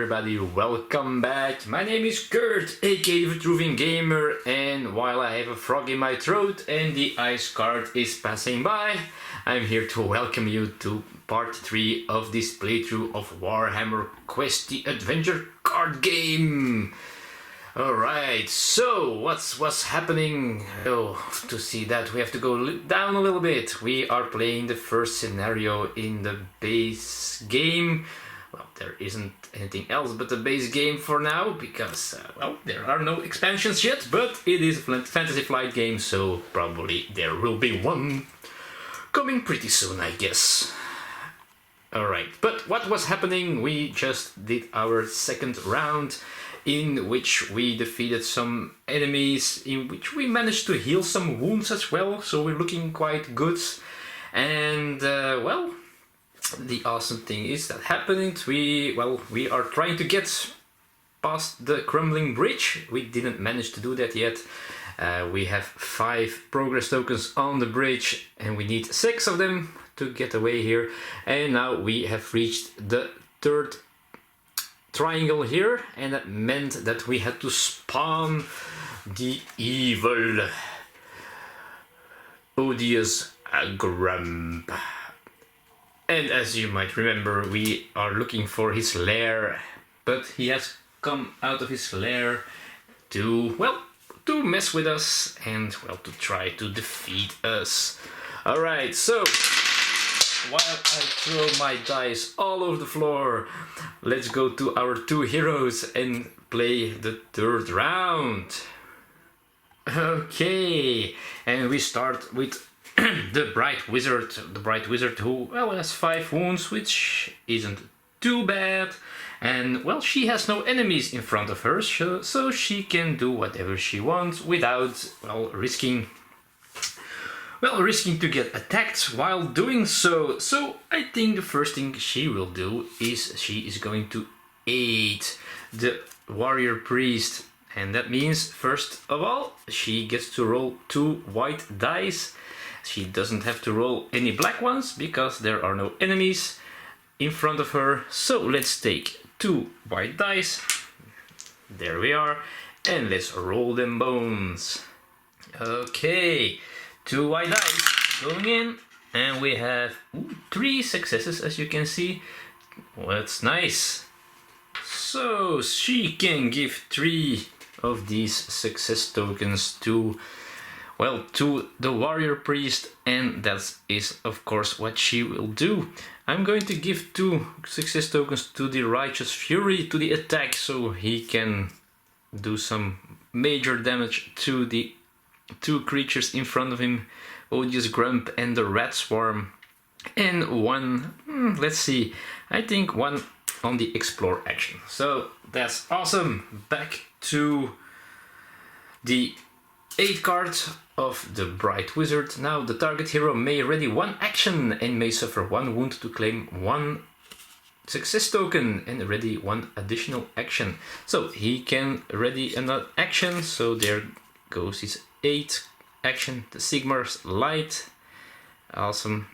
everybody, welcome back. My name is Kurt, aka Vitruvian Gamer, and while I have a frog in my throat and the ice card is passing by, I'm here to welcome you to part 3 of this playthrough of Warhammer Quest the Adventure card game. Alright, so what's happening? Oh, to see that we have to go down a little bit. We are playing the first scenario in the base game. Well, there isn't anything else but the base game for now, because, well, there are no expansions yet, but it is a Fantasy Flight game, so probably there will be one coming pretty soon, I guess. Alright, but what was happening? We just did our second round, in which we defeated some enemies, in which we managed to heal some wounds as well, so we're looking quite good. And, well, the awesome thing is that happening, we are trying to get past the crumbling bridge. We didn't manage to do that yet. We have 5 progress tokens on the bridge, and we need 6 of them to get away here. And now we have reached the 3rd triangle here, and that meant that we had to spawn the evil Odious Grump. And as you might remember, we are looking for his lair, but he has come out of his lair to, well, to mess with us and, well, to try to defeat us. Alright, so while I throw my dice all over the floor, let's go to our 2 heroes and play the 3rd round. Okay, and we start with the Bright Wizard who, well, has 5 wounds, which isn't too bad. And, well, she has no enemies in front of her, so she can do whatever she wants without, well, risking to get attacked while doing so. So I think the first thing she will do is she is going to aid the warrior priest. And that means, first of all, she gets to roll 2 white dice. She doesn't have to roll any black ones because there are no enemies in front of her. So let's take 2 white dice. There we are. And let's roll them bones. Okay. 2 white dice going in, and we have 3 successes, as you can see. Well, that's nice. So she can give 3 of these success tokens to, well, to the warrior priest, and that is of course what she will do. I'm going to give 2 success tokens to the righteous fury to the attack, so he can do some major damage to the 2 creatures in front of him, Odious Grump and the rat swarm, and 1, let's see, I think 1 on the explore action. So that's awesome. Back to the 8 card of the Bright Wizard. Now the target hero may ready 1 action and may suffer 1 wound to claim 1 success token and ready 1 additional action. So he can ready another action, so there goes his 8 action, the Sigmar's Light. Awesome.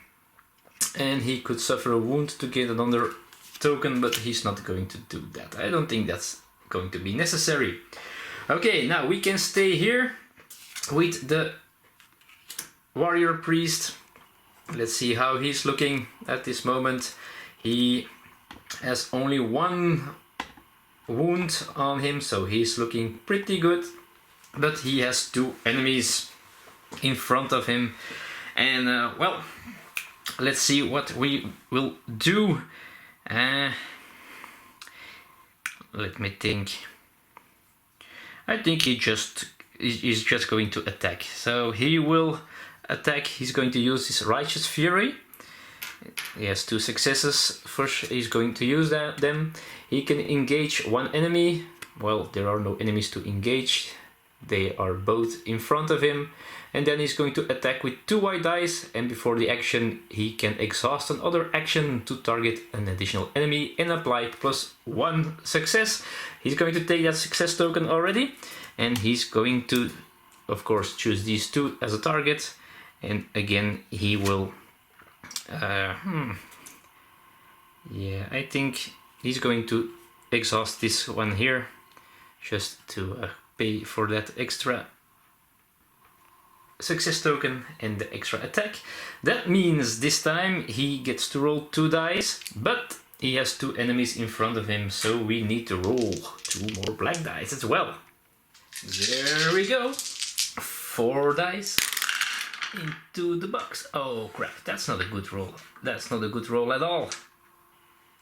And he could suffer a wound to get another token, but he's not going to do that. I don't think that's going to be necessary. Okay, now we can stay here with the warrior priest. Let's see how he's looking at this moment. He has only 1 wound on him, so he's looking pretty good. But he has 2 enemies in front of him, and well, let's see what we will do. Let me think. I think he's just going to attack. So he will attack. He's going to use his righteous fury. He has 2 successes. First, he's going to use them. He can engage 1 enemy. Well, there are no enemies to engage. They are both in front of him, and then he's going to attack with 2 white dice, and before the action he can exhaust another action to target an additional enemy and apply +1 success. He's going to take that success token already, and he's going to, of course, choose these 2 as a target, and again he will yeah, I think he's going to exhaust this one here, just to pay for that extra success token and the extra attack. That means this time he gets to roll 2 dice, but he has 2 enemies in front of him, so we need to roll 2 more black dice as well. There we go. 4 dice into the box. Oh crap, that's not a good roll. That's not a good roll at all.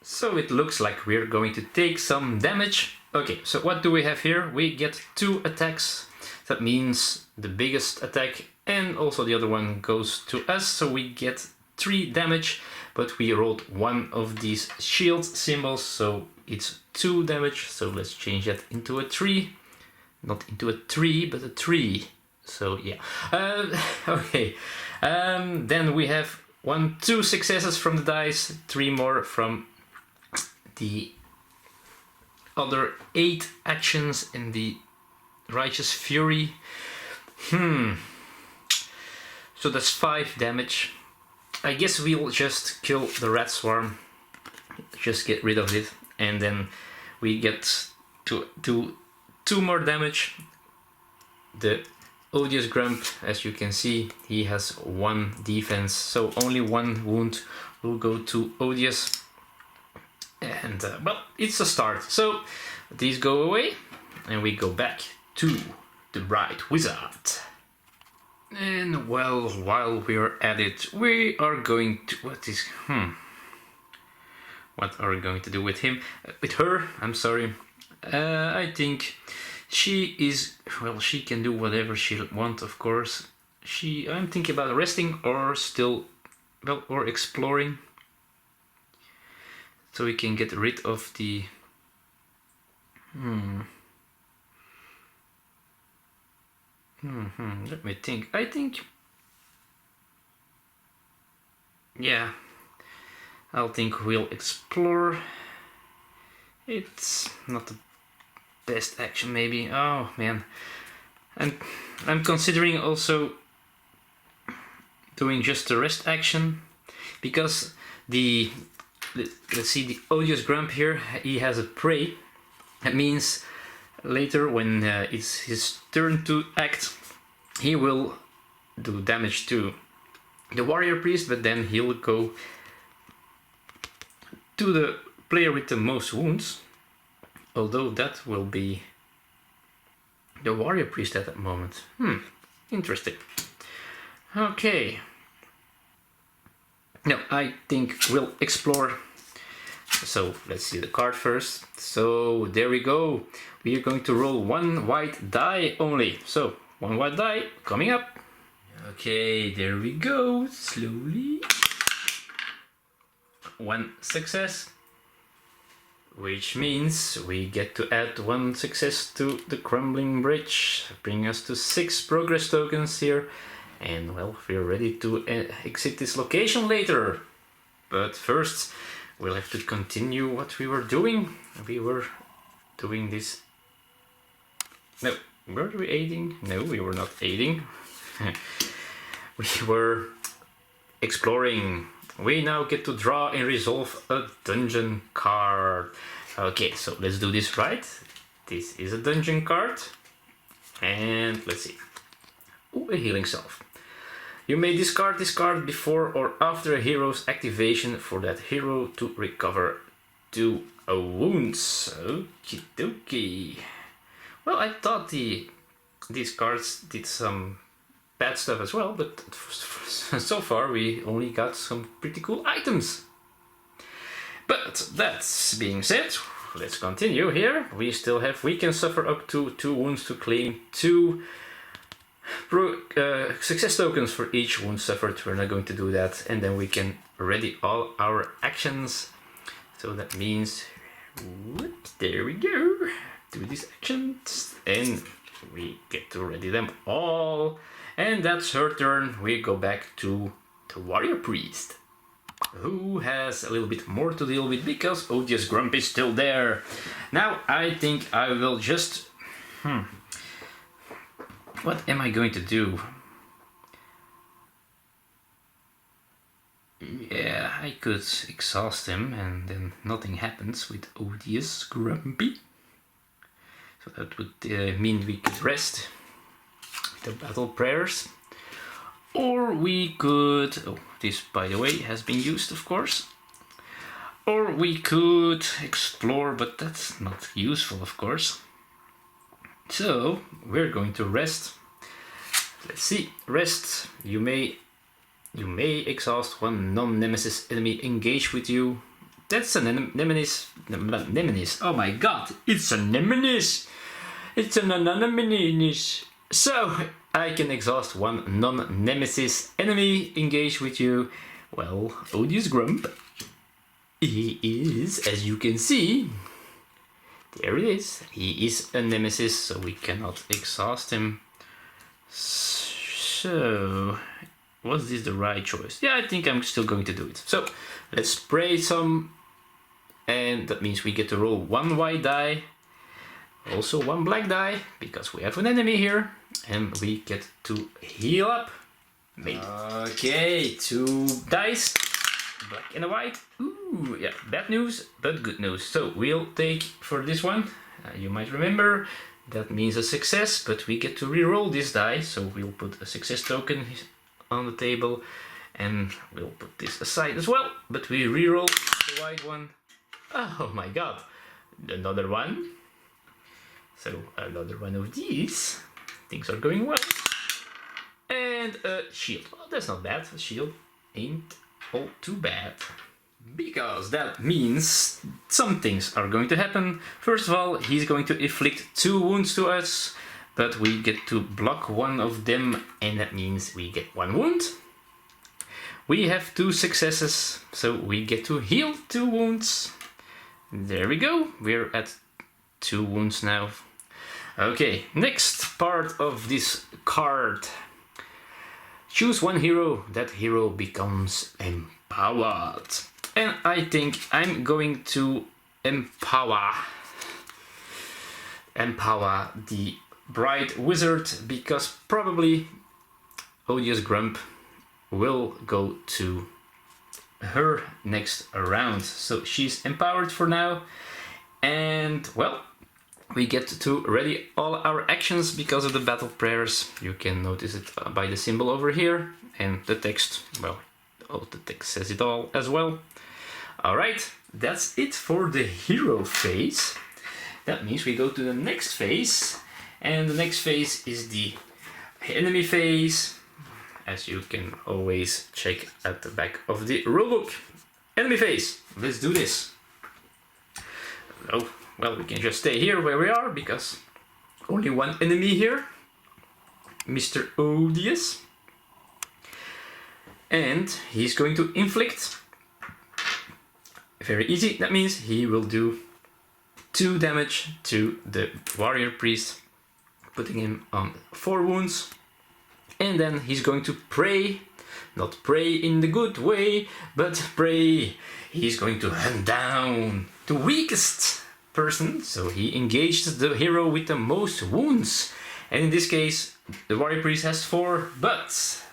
So it looks like we're going to take some damage. Okay, so what do we have here? We get 2 attacks. That means the biggest attack and also the other one goes to us, so we get 3 damage, but we rolled one of these shield symbols, so it's 2 damage. So let's change that into a 3. Not into a 3, but a 3. So yeah. Okay. Then we have 2 successes from the dice, 3 more from the other 8 actions in the Righteous Fury. So that's 5 damage. I guess we'll just kill the rat swarm, just get rid of it, and then we get to do 2 more damage. The Odious Grump, as you can see, he has 1 defense, so only 1 wound will go to Odious. And well, it's a start. So these go away, and we go back to the Bright Wizard. And well, while we're at it, we are going to... What are we going to do with him? With her, I'm sorry. I think she is... Well, she can do whatever she wants, of course. I'm thinking about resting or still... Well, or exploring. So we can get rid of the... Let me think. I think... Yeah. I'll think we'll explore. It's not the best action, maybe. Oh, man. I'm considering also doing just the rest action, because let's see, the Odious Grump here, he has a prey. That means later when it's his turn to act, he will do damage to the warrior priest, but then he'll go to the player with the most wounds, although that will be the warrior priest at that moment. Interesting. Okay. Now I think we'll explore. So let's see the card first. So there we go. We are going to roll 1 white die only. So 1 white die coming up. Okay, there we go. Slowly. 1 success. Which means we get to add 1 success to the crumbling bridge. Bring us to 6 progress tokens here. And well, we're ready to exit this location later. But first, we'll have to continue what we were doing. We were doing this... No, were we aiding? No, we were not aiding. We were exploring. We now get to draw and resolve a dungeon card. Okay, so let's do this right. This is a dungeon card. And let's see. Ooh, a healing salve. You may discard this card before or after a hero's activation for that hero to recover 2 wounds. Okie dokie. Well, I thought these cards did some bad stuff as well, but so far we only got some pretty cool items. But that's being said, let's continue here. We can suffer up to 2 wounds to claim 2 success tokens for each wound suffered. We're not going to do that, and then we can ready all our actions. So that means, there we go, do these actions, and we get to ready them all. And that's her turn. We go back to the warrior priest, who has a little bit more to deal with because Odious Grump is still there. Now I think I will just... What am I going to do? Yeah, I could exhaust him and then nothing happens with Odious Grumpy. So that would mean we could rest with the battle prayers. Or we could... Oh, this by the way has been used, of course. Or we could explore, but that's not useful, of course. So we're going to rest. Let's see, rest. You may exhaust one non-nemesis enemy engaged with you. That's a nemesis. Oh my god, it's a nemesis. It's an nemesis. So I can exhaust one non-nemesis enemy engaged with you. Well, Odious Grump. He is, as you can see, there it is. He is a nemesis, so we cannot exhaust him. So, was this the right choice? Yeah, I think I'm still going to do it. So, let's spray some, and that means we get to roll one white die, also one black die, because we have an enemy here, and we get to heal up. Maybe. Okay, 2 dice. Black and a white. Ooh, yeah, bad news, but good news. So we'll take for this one, you might remember, that means a success, but we get to re-roll this die. So we'll put a success token on the table, and we'll put this aside as well. But we re-roll the white one. Oh my god, another one. So another one of these. Things are going well. And a shield. Well, that's not bad. A shield ain't all too bad, because that means some things are going to happen. First of all, he's going to inflict 2 wounds to us, but we get to block one of them, and that means we get 1 wound. We have 2 successes, so we get to heal 2 wounds. There we go, we're at 2 wounds now. Okay, next part of this card. Choose one hero, that hero becomes empowered. And I think I'm going to empower the Bright Wizard, because probably Odious Grump will go to her next round. So she's empowered for now, and well, we get to ready all our actions because of the battle prayers. You can notice it by the symbol over here, and the text, well, the text says it all as well. Alright, that's it for the hero phase. That means we go to the next phase, and the next phase is the enemy phase, as you can always check at the back of the rulebook. Enemy phase, let's do this. Oh. Well, we can just stay here where we are, because only one enemy here, Mr. Odious. And he's going to inflict. Very easy, that means he will do 2 damage to the warrior priest, putting him on 4 wounds. And then he's going to pray, not pray in the good way, but pray. He's going to hunt down the weakest person, so he engages the hero with the most wounds, and in this case the warrior priest has 4, but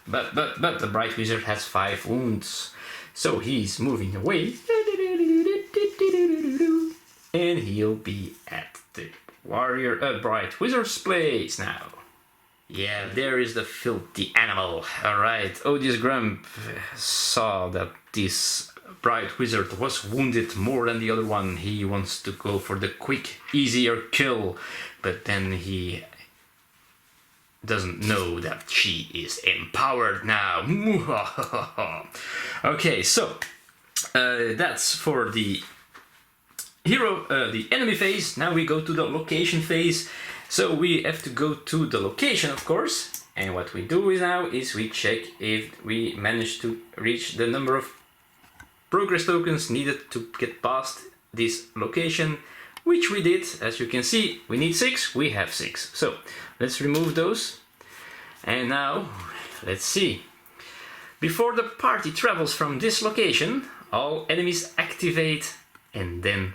the bright wizard has 5 wounds, so he's moving away, and he'll be at the bright wizard's place now. Yeah, there is the filthy animal. Alright, Odious Grump saw that this Bright Wizard was wounded more than the other one. He wants to go for the quick, easier kill, but then he doesn't know that she is empowered now. Okay, so that's for the the enemy phase. Now we go to the location phase. So we have to go to the location, of course, and what we do now is we check if we manage to reach the number of progress tokens needed to get past this location, which we did. As you can see, we need 6, we have 6. So let's remove those, and now let's see. Before the party travels from this location, all enemies activate and then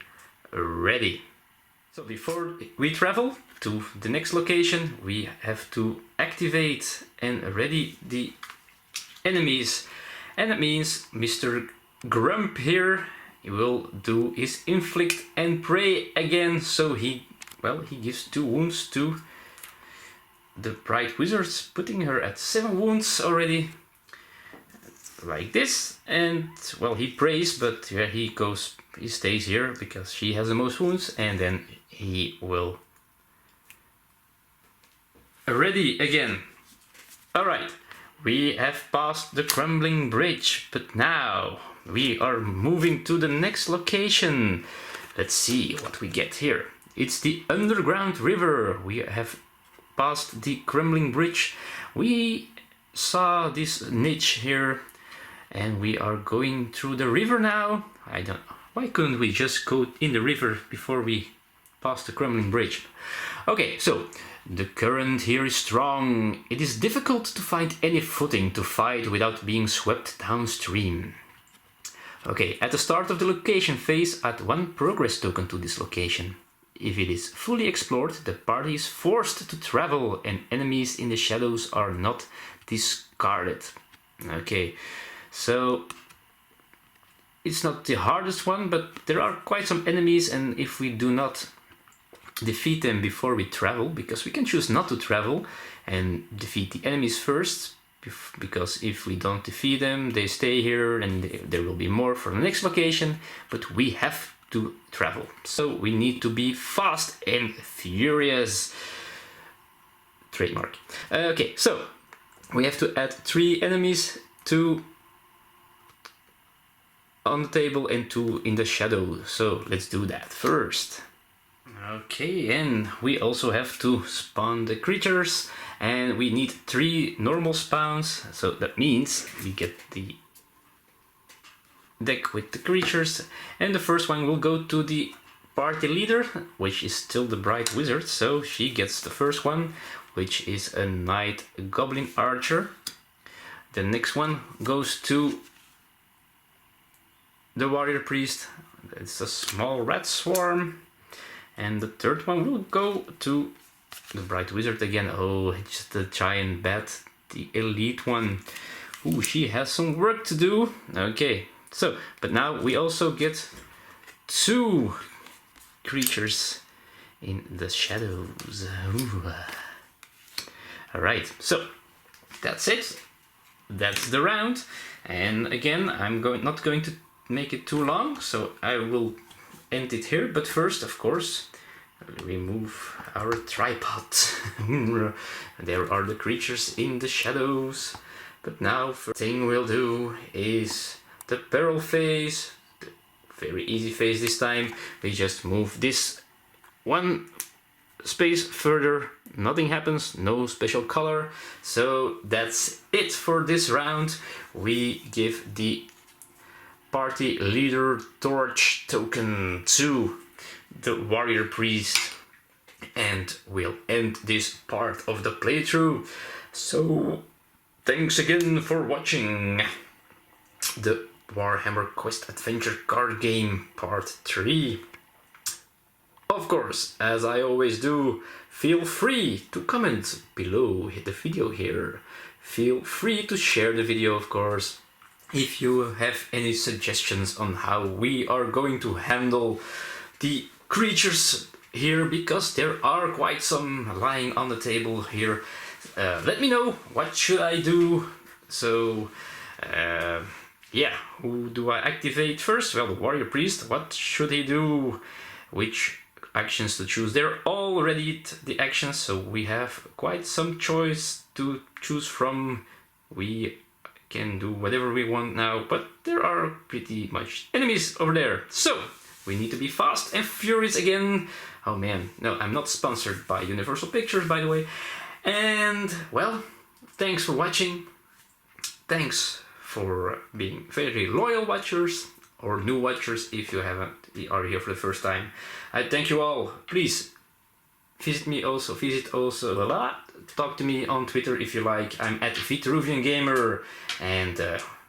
ready. So before we travel to the next location, we have to activate and ready the enemies. And that means Mr. Grump here, he will do his inflict and pray again. So he gives 2 wounds to the Bright Wizards, putting her at 7 wounds already. Like this. And well, he prays, but he stays here because she has the most wounds, and then he will ready again. Alright, we have passed the crumbling bridge, but now we are moving to the next location. Let's see what we get here. It's the underground river. We have passed the crumbling bridge. We saw this niche here, and we are going through the river now. Why couldn't we just go in the river before we pass the crumbling bridge? Okay, so the current here is strong. It is difficult to find any footing to fight without being swept downstream. Okay, at the start of the location phase, add 1 progress token to this location. If it is fully explored, the party is forced to travel and enemies in the shadows are not discarded. Okay, so it's not the hardest one, but there are quite some enemies, and if we do not defeat them before we travel, because we can choose not to travel and defeat the enemies first, because if we don't defeat them, they stay here and there will be more for the next location, but we have to travel. So we need to be fast and furious. Trademark. Okay, so we have to add 3 enemies, 2 on the table and 2 in the shadow. So let's do that first. Okay, and we also have to spawn the creatures, and we need 3 normal spawns. So that means we get the deck with the creatures, and the first one will go to the party leader, which is still the Bright Wizard. So she gets the first one, which is a Knight Goblin Archer. The next one goes to the Warrior Priest. It's a small rat swarm. And the third one will go to the Bright Wizard again. Oh, it's the giant bat, the elite one. Ooh, she has some work to do. Okay, so, but now we also get 2 creatures in the shadows. Alright, so that's it. That's the round. And again, I'm not going to make it too long, so I will end it here. But first, of course, remove our tripod. There are the creatures in the shadows. But now, first thing we'll do is the peril phase. The very easy phase this time. We just move this 1 space further. Nothing happens, no special color. So that's it for this round. We give the party leader torch token to the Warrior Priest, and we'll end this part of the playthrough. So thanks again for watching the Warhammer Quest Adventure card game part 3. Of course, as I always do, feel free to comment below the video here. Feel free to share the video, of course. If you have any suggestions on how we are going to handle the creatures here, because there are quite some lying on the table here, let me know. What should I do? So, yeah, who do I activate first? Well, the Warrior Priest. What should he do? Which actions to choose? They're already the actions, so we have quite some choice to choose from. We can do whatever we want now, but there are pretty much enemies over there. So we need to be fast and furious again. Oh man, no, I'm not sponsored by Universal Pictures, by the way. And well, thanks for watching. Thanks for being very loyal watchers, or new watchers if you are here for the first time. I thank you all. Please visit talk to me on Twitter if you like. I'm at Vitruvian Gamer, and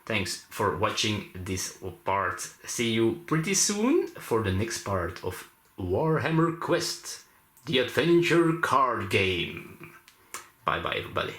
thanks for watching this part. See you pretty soon for the next part of Warhammer Quest, the adventure card game. Bye bye everybody.